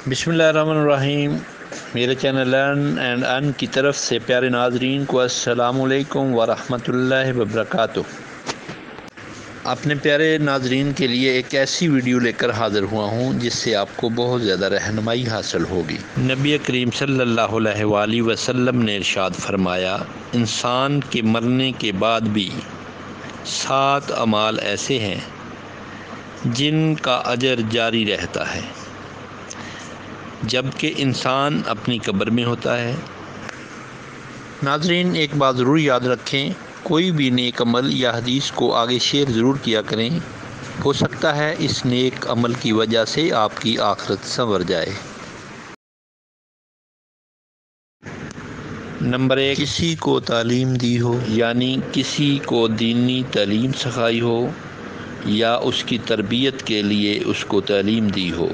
बिस्मिल्लाहिर्रहमानिर्रहीम। मेरे channel learn and earn की तरफ से प्यारे नाजरीन को अस्सलामु अलैकुम वरहमतुल्लाहि वबरकातुहू। अपने प्यारे नाजरीन के लिए एक ऐसी वीडियो लेकर हाज़िर हुआ हूँ जिससे आपको बहुत ज़्यादा रहनुमाई हासिल होगी। नबी करीम सल्लल्लाहु अलैहि वसल्लम ने इरशाद फरमाया, इंसान के मरने के बाद भी 7 अमाल ऐसे हैं जिनका अजर जारी रहता है जबकि इंसान अपनी कब्र में होता है। नाजरीन, एक बात ज़रूर याद रखें, कोई भी नेक अमल या हदीस को आगे शेयर ज़रूर किया करें। हो सकता है इस नेक अमल की वजह से आपकी आखिरत संवर जाए। नंबर 1, किसी को तालीम दी हो, यानी किसी को दीनी तालीम सिखाई हो या उसकी तरबियत के लिए उसको तालीम दी हो।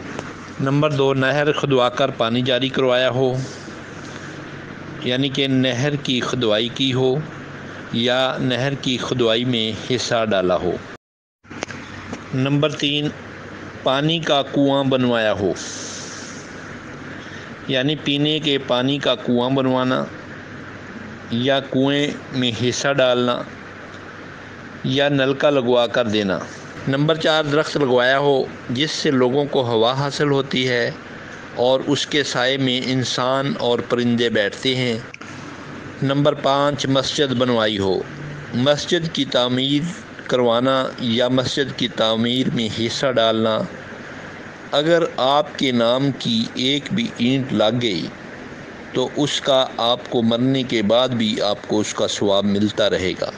नंबर 2, नहर खुदवा कर पानी जारी करवाया हो, यानी कि नहर की खुदवाई की हो या नहर की खुदवाई में हिस्सा डाला हो। नंबर 3, पानी का कुआं बनवाया हो, यानी पीने के पानी का कुआं बनवाना या कुएं में हिस्सा डालना या नलका लगवा कर देना। नंबर 4, दरख्त लगवाया हो जिससे लोगों को हवा हासिल होती है और उसके साए में इंसान और परिंदे बैठते हैं। नंबर 5, मस्जिद बनवाई हो, मस्जिद की तामीर करवाना या मस्जिद की तामीर में हिस्सा डालना। अगर आपके नाम की एक भी ईंट लग गई तो उसका आपको मरने के बाद भी आपको उसका सवाब मिलता रहेगा।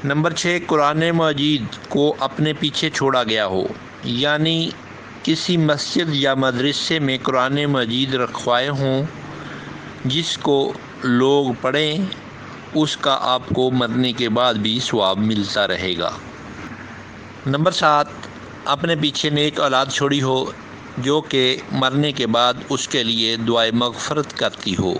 नंबर 6, कुरान मजीद को अपने पीछे छोड़ा गया हो, यानी किसी मस्जिद या मदरसे में कुरान मजीद रखवाए हों जिसको लोग पढ़ें, उसका आपको मरने के बाद भी सवाब मिलता रहेगा। नंबर 7, अपने पीछे नेक औलाद छोड़ी हो जो कि मरने के बाद उसके लिए दुआए मग़फ़िरत करती हो।